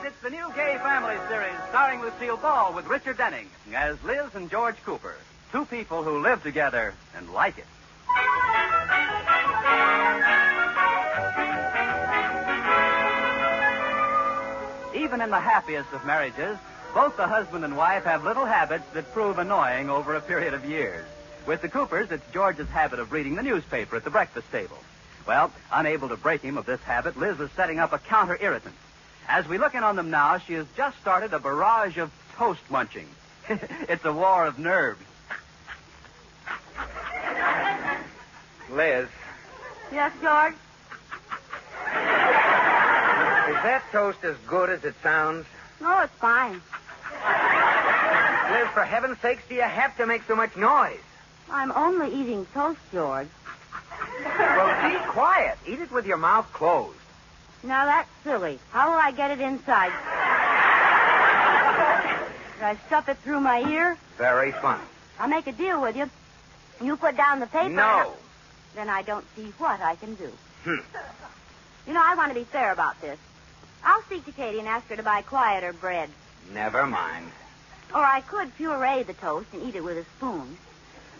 it's the new Gay Family series starring Lucille Ball with Richard Denning as Liz and George Cooper, two people who live together and like it. Even in the happiest of marriages, both the husband and wife have little habits that prove annoying over a period of years. With the Coopers, it's George's habit of reading the newspaper at the breakfast table. Well, unable to break him of this habit, Liz is setting up a counter-irritant. As we look in on them now, she has just started a barrage of toast munching. It's a war of nerves. Liz, Yes, George? is that toast as good as it sounds? No, it's fine. Liz, for heaven's sakes, do you have to make so much noise? I'm only eating toast, George. Well, be quiet. Eat it with your mouth closed. Now, that's silly. How will I get it inside? Should I stuff it through my ear? Very funny. I'll make a deal with you. You put down the paper. No. Then I don't see what I can do. Hmm. You know, I want to be fair about this. I'll speak to Katie and ask her to buy quieter bread. Never mind. Or I could puree the toast and eat it with a spoon.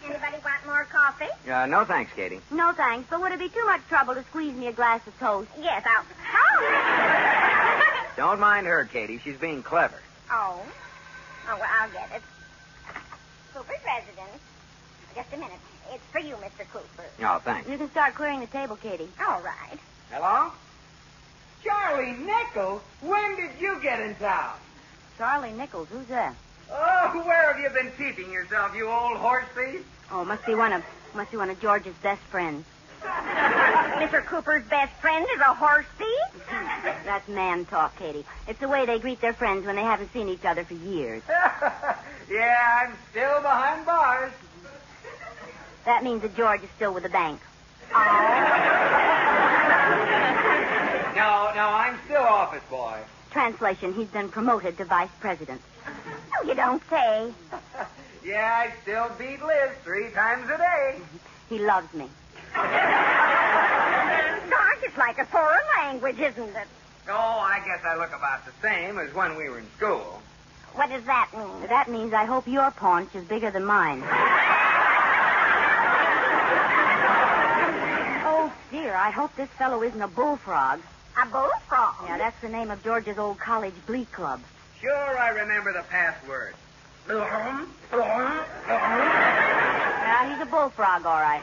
Anybody want more coffee? No thanks, Katie. No, thanks. But would it be too much trouble to squeeze me a glass of toast? Yes, I'll... Oh! Don't mind her, Katie. She's being clever. Oh, well, I'll get it. Cooper's residence. Just a minute. It's for you, Mr. Cooper. Oh, thanks. You can start clearing the table, Katie. All right. Hello? Charlie Nichols? When did you get in town? Charlie Nichols, who's that? Oh, where have you been keeping yourself, you old horse thief? Oh, must be one of George's best friends. Mr. Cooper's best friend is a horse thief? That's man talk, Katie. It's the way they greet their friends when they haven't seen each other for years. Yeah, I'm still behind bars. That means that George is still with the bank. No, I'm still office boy. Translation, he's been promoted to vice president. Oh, you don't say. Yeah, I still beat Liz 3 times a day. He loves me. Gosh, it's like a foreign language, isn't it? Oh, I guess I look about the same as when we were in school. What does that mean? That means I hope your paunch is bigger than mine. Oh, dear, I hope this fellow isn't a bullfrog. A bullfrog? Yeah, that's the name of George's old college glee club. Sure, I remember the password. Yeah, he's a bullfrog, all right.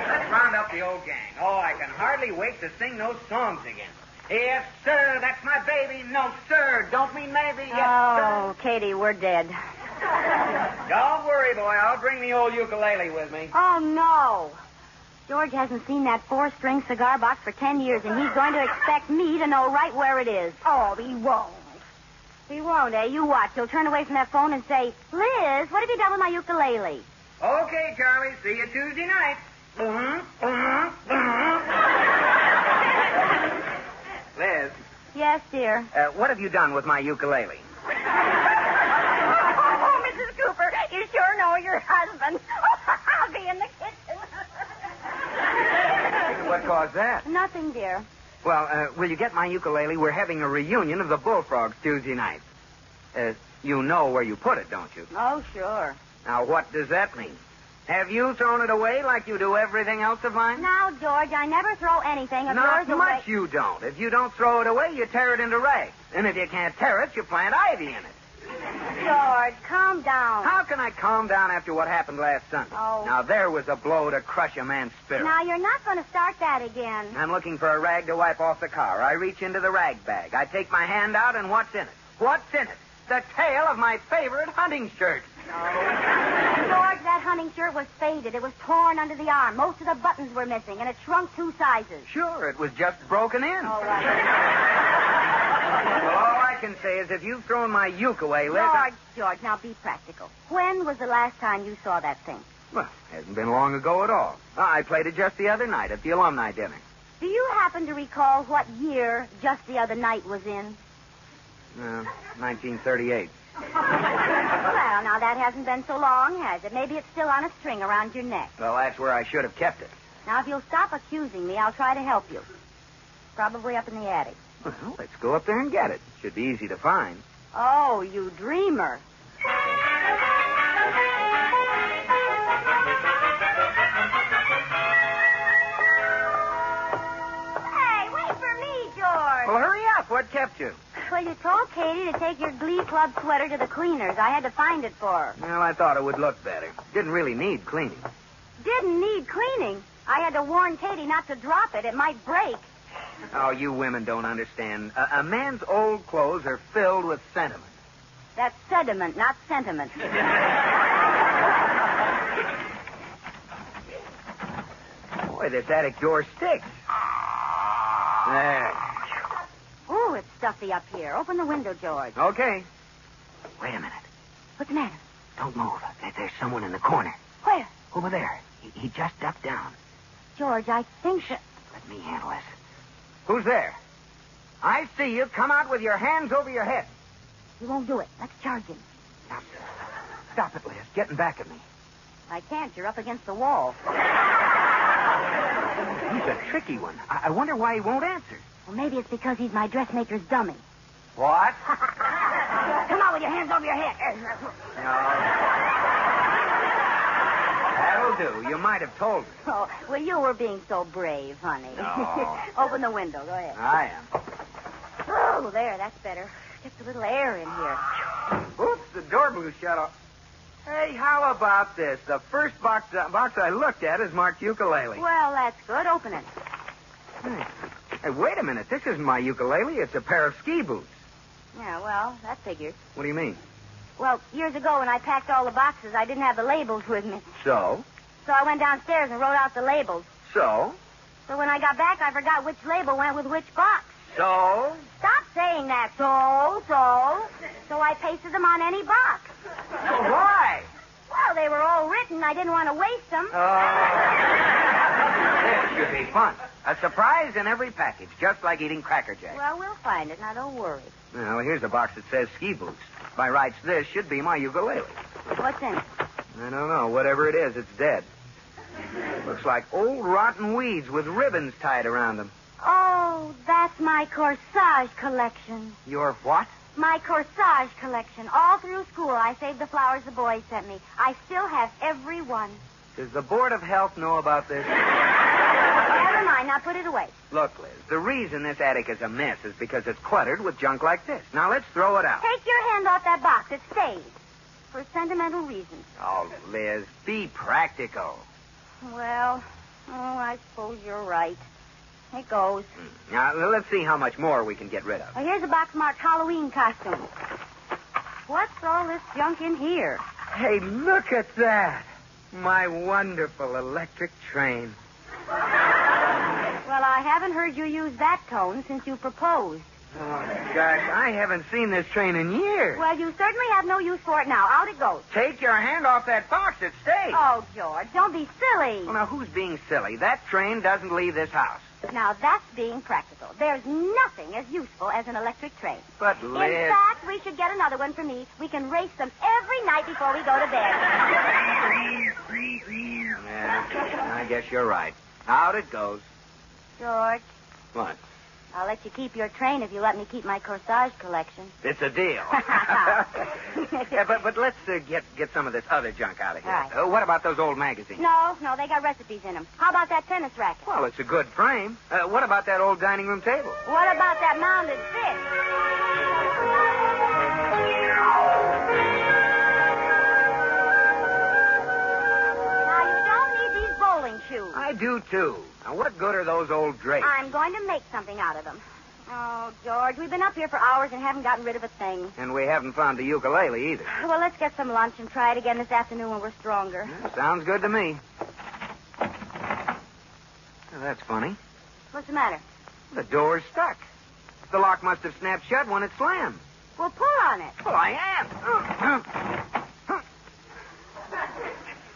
Let's round up the old gang. Oh, I can hardly wait to sing those songs again. Yes, sir, that's my baby. No, sir, don't mean maybe. Yes, Oh, Katie, we're dead. sir. Don't worry, boy. I'll bring the old ukulele with me. Oh, no. George hasn't seen that 4-string cigar box for 10 years, and he's going to expect me to know right where it is. Oh, he won't. He won't, eh? You watch. He'll turn away from that phone and say, Liz, what have you done with my ukulele? Okay, Charlie. See you Tuesday night. Liz, Yes, dear. what have you done with my ukulele? Oh, Mrs. Cooper, you sure know your husband. I'll be in the kitchen. What caused that? Nothing, dear. Well, will you get my ukulele? We're having a reunion of the Bullfrogs Tuesday night. You know where you put it, don't you? Oh, sure. Now, what does that mean? Have you thrown it away like you do everything else of mine? Now, George, I never throw anything of yours Not away. much you don't. If you don't throw it away, you tear it into rags. And if you can't tear it, you plant ivy in it. George, calm down. How can I calm down after what happened last Sunday? Oh. Now, there was a blow to crush a man's spirit. Now, you're not going to start that again. I'm looking for a rag to wipe off the car. I reach into the rag bag. I take my hand out, and what's in it? What's in it? The tail of my favorite hunting shirt. George, that hunting shirt was faded. It was torn under the arm. Most of the buttons were missing, and it shrunk 2 sizes. Sure, it was just broken in. All right. Well, all I can say is if you've thrown my uke away, Liz... George, now be practical. When was the last time you saw that thing? Well, hasn't been long ago at all. I played it just the other night at the alumni dinner. Do you happen to recall what year Just the Other Night was in? 1938. Well, now that hasn't been so long, has it? Maybe it's still on a string around your neck. Well, that's where I should have kept it. Now, if you'll stop accusing me, I'll try to help you. Probably up in the attic. Well, let's go up there and get it. Should be easy to find. Oh, you dreamer. Hey, wait for me, George. Well, hurry up. What kept you? Well, you told Katie to take your Glee Club sweater to the cleaners. I had to find it for her. Well, I thought it would look better. Didn't really need cleaning. Didn't need cleaning. I had to warn Katie not to drop it. It might break. Oh, you women don't understand. A man's old clothes are filled with sentiment. That's sediment, not sentiment. Boy, this attic door sticks. There. Ooh, it's stuffy up here. Open the window, George. Okay. Wait a minute. What's the matter? Don't move. There's someone in the corner. Where? Over there. He just ducked down. George, I think that... Let me handle this. Who's there? I see you. Come out with your hands over your head. He won't do it. Let's charge him. Now, stop it, Liz. Getting back at me. I can't. You're up against the wall. He's a tricky one. I wonder why he won't answer. Well, maybe it's because he's my dressmaker's dummy. What? Come on with your hands over your head. That'll do. You might have told me. Oh, well, you were being so brave, honey. No. Open the window. Go ahead. I am. Oh, there. That's better. Gets a little air in here. Oops, the door blew shut off. Hey, how about this? The first box I looked at is marked ukulele. Well, that's good. Open it. Hey, wait a minute. This isn't my ukulele. It's a pair of ski boots. Yeah, well, that figures. What do you mean? Well, years ago when I packed all the boxes, I didn't have the labels with me. So? So I went downstairs and wrote out the labels. So? So when I got back, I forgot which label went with which box. So? Stop saying that. So I pasted them on any box. Why? Well, they were all written. I didn't want to waste them. This should be fun. A surprise in every package, just like eating Cracker Jack. Well, we'll find it. Now, don't worry. Well, here's a box that says ski boots. By rights, this should be my ukulele. What's in it? I don't know. Whatever it is, it's dead. Looks like old rotten weeds with ribbons tied around them. Oh, that's my corsage collection. Your what? My corsage collection. All through school, I saved the flowers the boys sent me. I still have every one. Does the Board of Health know about this? Never mind. Now put it away. Look, Liz, the reason this attic is a mess is because it's cluttered with junk like this. Now, let's throw it out. Take your hand off that box. It stays. For sentimental reasons. Oh, Liz, be practical. Well, I suppose you're right. Here goes. Now, let's see how much more we can get rid of. Well, here's a box marked Halloween costumes. What's all this junk in here? Hey, look at that. My wonderful electric train. Well, I haven't heard you use that tone since you proposed. Oh, gosh, I haven't seen this train in years. Well, you certainly have no use for it now. Out it goes. Take your hand off that box. It stays. Oh, George, don't be silly. Well, now, who's being silly? That train doesn't leave this house. Now, that's being practical. There's nothing as useful as an electric train. But, Liz... In fact, we should get another one for me. We can race them every night before we go to bed. Yeah, I guess you're right. Out it goes. George, What? I'll let you keep your train if you let me keep my corsage collection. It's a deal. Yeah, but let's get some of this other junk out of here. Right. What about those old magazines? No, they got recipes in them. How about that tennis racket? Well, it's a good frame. What about that old dining room table? What about that mounded fish? Now, you don't need these bowling shoes. I do, too. Now, what good are those old drapes? I'm going to make something out of them. Oh, George, we've been up here for hours and haven't gotten rid of a thing. And we haven't found the ukulele either. Well, let's get some lunch and try it again this afternoon when we're stronger. Yeah, sounds good to me. Well, that's funny. What's the matter? The door's stuck. The lock must have snapped shut when it slammed. Well, pull on it. Well, I am.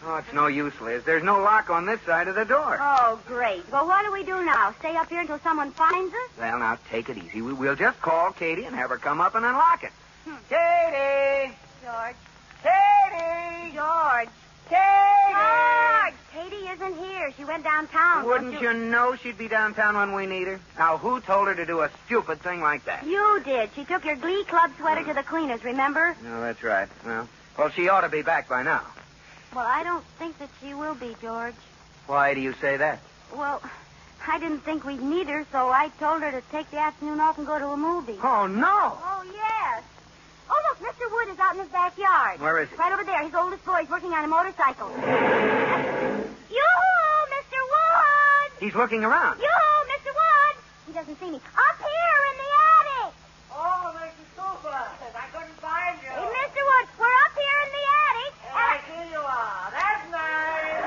Oh, it's no use, Liz. There's no lock on this side of the door. Oh, great. Well, what do we do now? Stay up here until someone finds us? Well, now, take it easy. We'll just call Katie and have her come up and unlock it. Katie! George. Katie! George. Katie! George. Katie isn't here. She went downtown. Wouldn't you know she'd be downtown when we need her? Now, who told her to do a stupid thing like that? You did. She took your Glee Club sweater to the cleaners, remember? No, that's right. Well, she ought to be back by now. Well, I don't think that she will be, George. Why do you say that? Well, I didn't think we'd need her, so I told her to take the afternoon off and go to a movie. Oh, no. Oh, yes. Oh, look, Mr. Wood is out in his backyard. Where is he? Right over there. His oldest boy is working on a motorcycle. Yoo-hoo, Mr. Wood! He's looking around. Yoo-hoo, Mr. Wood! He doesn't see me. Up here in the attic! Oh, Mrs. Cooper, I couldn't find you. Hey, Mr. Wood, we're up here in the attic. I see you are. That's nice.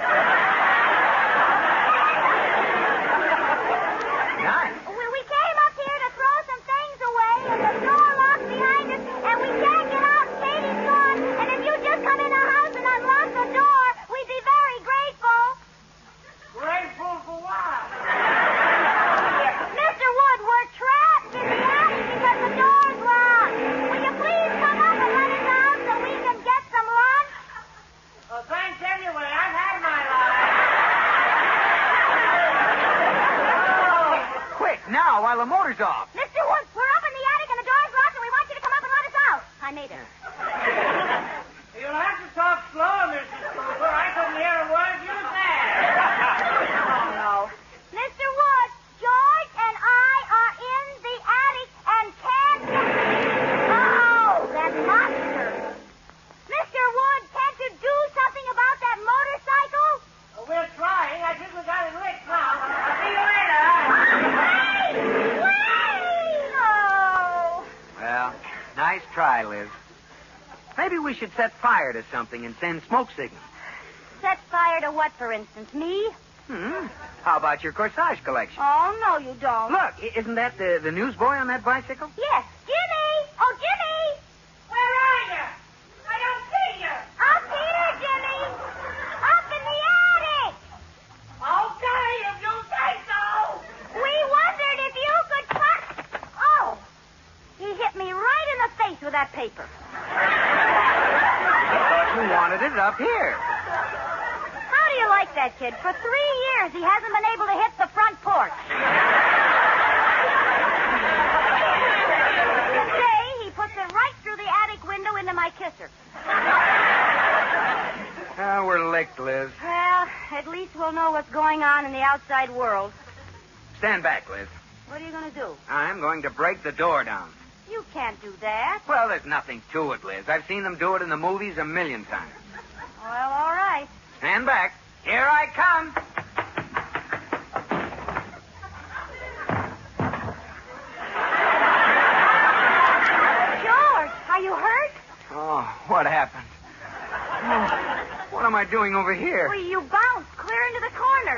Nice. We came up here to throw some things away, and the door locked behind us, and we can't get out. Katie's gone, and if you just come in the house and unlock the door, we'd be very grateful. Grateful for what? Mr. Wood, we're trapped in the attic because the door's locked. Will you please come up and let us out so we can get some lunch? Well, thanks anyway. I've had my life. Quick, now, while the motor's off. Mr. Wood, we're up in the attic and the door's locked, and we want you to come up and let us out. I made it. You'll have to talk slower, Mrs. Cooper. I couldn't hear a word you said. Oh, no. Mr. Wood, George and I are in the attic and can't get... Oh, that monster. Mr. Wood, can't you do something about that motorcycle? Well, we're trying. I think we got it licked now. I'll see you later. Wait! Wait! Oh. Well, nice try, Liz. Maybe we should set fire to something and send smoke signals. Set fire to what, for instance? Me? How about your corsage collection? Oh, no, you don't. Look, isn't that the newsboy on that bicycle? Yes. Jimmy! Oh, Jimmy! Where are you? I don't see you. Up here, Jimmy! Up in the attic! Okay, if you say so. We wondered if you could Oh! He hit me right in the face with that paper. I thought you wanted it up here. How do you like that kid? For 3 years, he hasn't been able to hit the front porch. Today, he puts it right through the attic window into my kisser. We're licked, Liz. Well, at least we'll know what's going on in the outside world. Stand back, Liz. What are you going to do? I'm going to break the door down. You can't do that. Well, there's nothing to it, Liz. I've seen them do it in the movies a million times. Well, all right. Stand back. Here I come. George, are you hurt? Oh, what happened? Oh, what am I doing over here? Well, you bounced clear into the corner.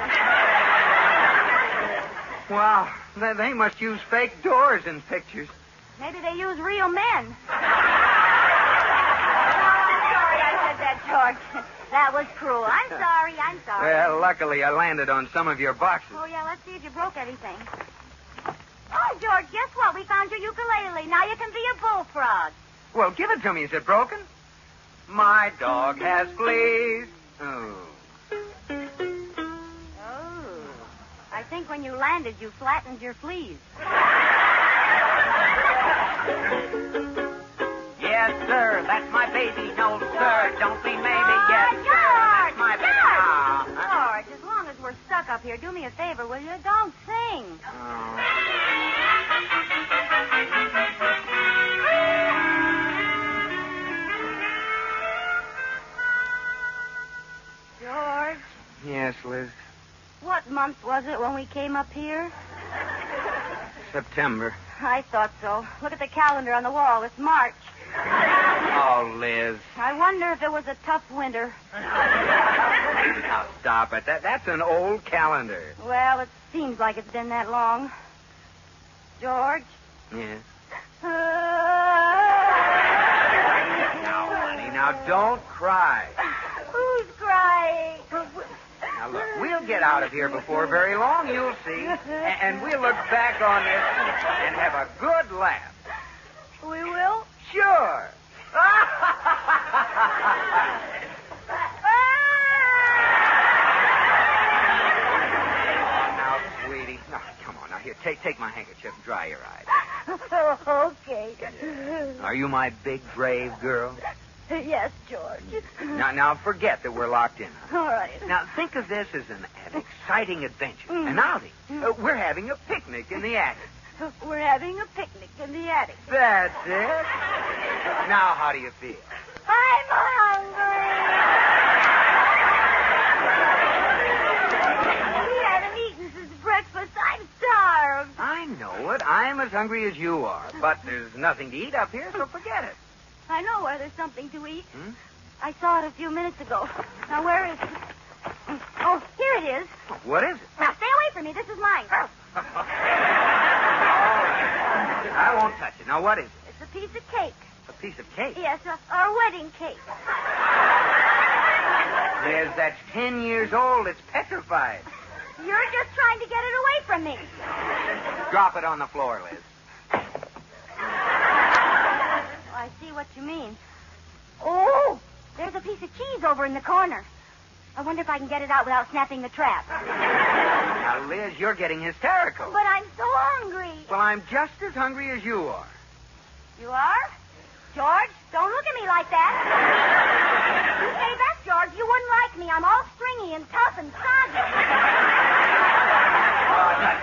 Wow, they must use fake doors in pictures. Maybe they use real men. Oh, I'm sorry I said that, George. That was cruel. I'm sorry. Well, luckily I landed on some of your boxes. Oh, yeah, let's see if you broke anything. Oh, George, guess what? We found your ukulele. Now you can be a bullfrog. Well, give it to me. Is it broken? My dog has fleas. Oh. Oh. I think when you landed, you flattened your fleas. Yes, sir. That's my baby. No, sir. Don't be maybe. Yes, sir. George! That's my baby. George! George, as long as we're stuck up here, do me a favor, will you? Don't sing. Oh. George, Yes, Liz. what month was it when we came up here? September. I thought so. Look at the calendar on the wall. It's March. Oh, Liz. I wonder if it was a tough winter. Now, stop it. That's an old calendar. Well, it seems like it's been that long. George? Yes. Now, Honey, now don't cry. who's crying? Now, look, we'll get out of here before very long, you'll see. And we'll look back on this and have a good laugh. We will? Sure. take my handkerchief and dry your eyes. Okay. Are you my big, brave girl? Yes, George. Now, forget that we're locked in. All right. Now, think of this as an exciting adventure, an outing. We're having a picnic in the attic. We're having a picnic in the attic. That's it. Now, how do you feel? I'm hungry. We haven't eaten since breakfast. I'm starved. I know it. I'm as hungry as you are. But there's nothing to eat up here, so forget it. I know where there's something to eat. I saw it a few minutes ago. Now, where is it? Oh, here it is. What is it? Now, stay away from me. This is mine. All right. I won't touch it. Now, what is it? It's a piece of cake. A piece of cake? Yes, our wedding cake. Liz, that's 10 years old. It's petrified. You're just trying to get it away from me. Drop it on the floor, Liz. I see what you mean. Oh, there's a piece of cheese over in the corner. I wonder if I can get it out without snapping the trap. Now, Liz, you're getting hysterical. But I'm so hungry. Well, I'm just as hungry as you are. You are? George, don't look at me like that. You say that, George. You wouldn't like me. I'm all stringy and tough and soggy.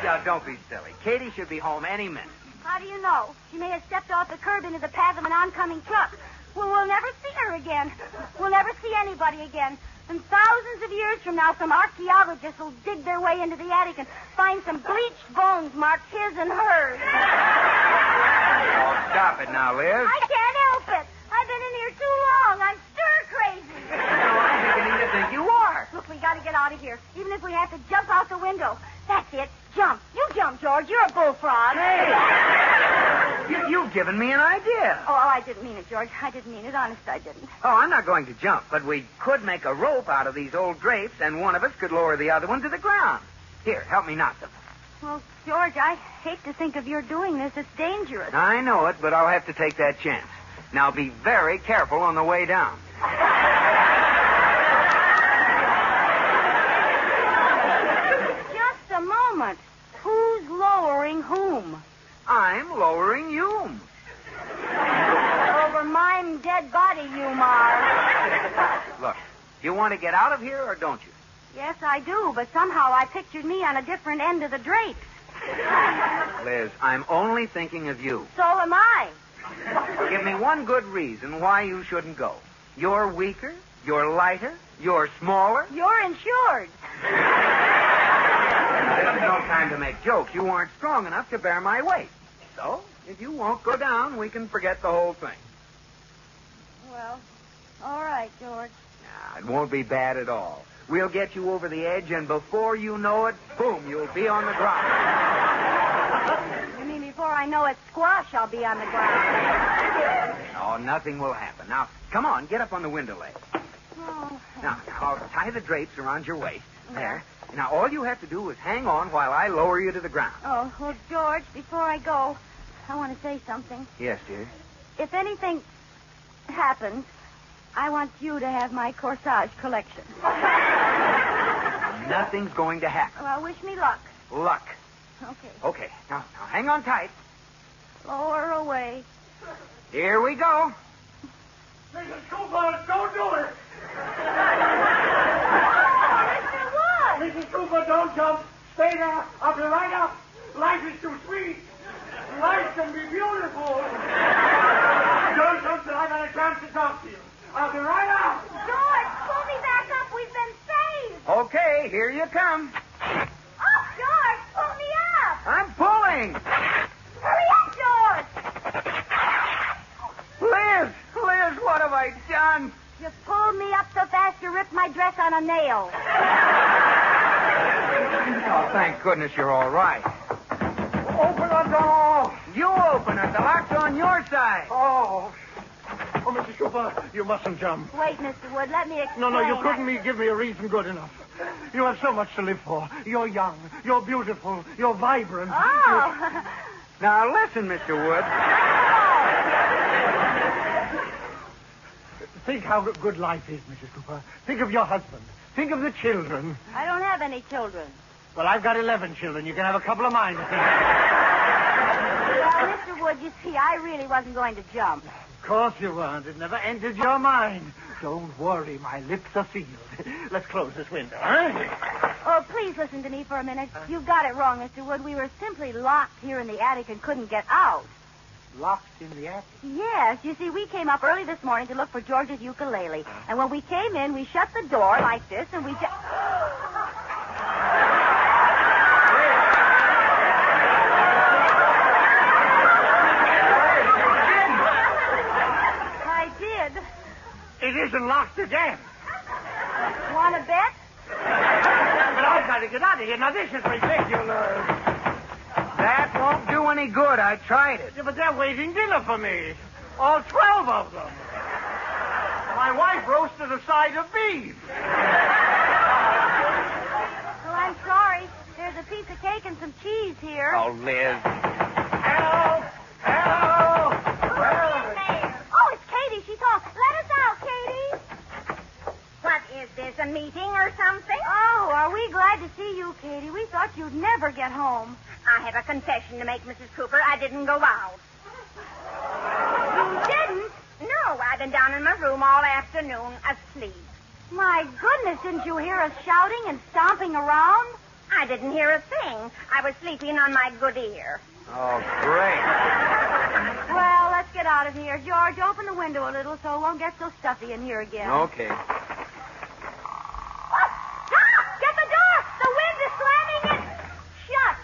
Oh, don't be silly. Katie should be home any minute. How do you know? She may have stepped off the curb into the path of an oncoming truck. Well, we'll never see her again. We'll never see anybody again. And thousands of years from now, some archaeologists will dig their way into the attic and find some bleached bones marked his and hers. Oh, stop it now, Liz. I can't help it. I've been in here too long. I'm stir crazy. No, I'm beginning to think you are. Look, we got to get out of here, even if we have to jump out the window. That's it. Jump. You jump, George. You're a bullfrog. Hey. You've given me an idea. Oh, I didn't mean it, George. I didn't mean it. Honest, I didn't. Oh, I'm not going to jump, but we could make a rope out of these old drapes, and one of us could lower the other one to the ground. Here, help me knot them. Well, George, I hate to think of your doing this. It's dangerous. I know it, but I'll have to take that chance. Now, be very careful on the way down. Just a moment. Who's lowering whom? I'm lowering you. Over my dead body, you are. Look, you want to get out of here or don't you? Yes, I do, but somehow I pictured me on a different end of the drapes. Liz, I'm only thinking of you. So am I. Give me one good reason why you shouldn't go. You're weaker, you're lighter, you're smaller. You're insured. This is no time to make jokes. You aren't strong enough to bear my weight. So, if you won't go down, we can forget the whole thing. Well, all right, George. Nah, it won't be bad at all. We'll get you over the edge, and before you know it, boom, you'll be on the ground. You mean before I know it, squash, I'll be on the ground. Oh, nothing will happen. Now, come on, get up on the window ledge. Oh. Now, I'll tie the drapes around your waist. There. Now, all you have to do is hang on while I lower you to the ground. Oh, well, George, before I go, I want to say something. Yes, dear. If anything happens, I want you to have my corsage collection. Nothing's going to happen. Well, wish me luck. Luck. Okay. Okay. Now hang on tight. Lower away. Here we go. Mrs. Cooper, don't do it. Mr. Wood! Mrs. Cooper, don't jump. Stay there. I'll be right up. Life is too sweet. Life can be beautiful. Don't jump till I got a chance to talk to you. I'll be right up. George, pull me back up. We've been saved. Okay, here you come. Oh, George, pull me up. I'm pulling. Hurry up, George. Liz, what have I done? You pulled me up so fast you ripped my dress on a nail. Oh, thank goodness you're all right. Open the door. You open it. The lock's on your side. Oh, Mrs. Cooper, you mustn't jump. Wait, Mr. Wood, let me explain. No, you couldn't give me a reason good enough. You have so much to live for. You're young. You're beautiful. You're vibrant. Oh. Now, listen, Mr. Wood. Think how good life is, Mrs. Cooper. Think of your husband. Think of the children. I don't have any children. Well, I've got 11 children. You can have a couple of mine. Well, Mr. Wood, you see, I really wasn't going to jump. Of course you weren't. It never entered your mind. Don't worry. My lips are sealed. Let's close this window, huh? Oh, please listen to me for a minute. You've got it wrong, Mr. Wood. We were simply locked here in the attic and couldn't get out. Locked in the attic? Yes. You see, we came up early this morning to look for George's ukulele. And when we came in, we shut the door like this, and we just... I did. It isn't locked again. Want to bet? But I've got to get out of here. Now, this is ridiculous. That won't do any good. I tried it. Yeah, but they're waiting dinner for me. All 12 of them. My wife roasted a side of beef. Well, I'm sorry. There's a piece of cake and some cheese here. Oh, Liz. Help! Help! Oh, it's Katie. She talks. Let us out, Katie. What is this, a meeting or something? Oh, are we glad to see you, Katie. We thought you'd never get home. I have a confession to make, Mrs. Cooper. I didn't go out. You didn't? No, I've been down in my room all afternoon, asleep. My goodness, didn't you hear us shouting and stomping around? I didn't hear a thing. I was sleeping on my good ear. Oh, great. Well, let's get out of here. George, open the window a little so it won't get so stuffy in here again. Okay. Stop! Get the door! The wind is slamming it shut.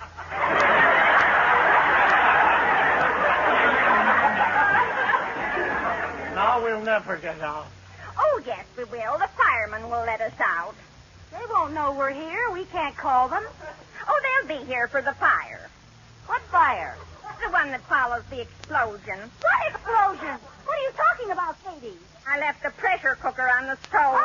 Now we'll never get out. Oh, yes, we will. The firemen will let us out. They won't know we're here. We can't call them. Oh, they'll be here for the fire. What fire? The one that follows the explosion. What explosion? What are you talking about, Katie? I left the pressure cooker on the stove. Oh,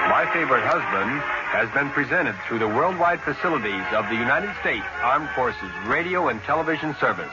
My Favorite Husband has been presented through the worldwide facilities of the United States Armed Forces Radio and Television Service.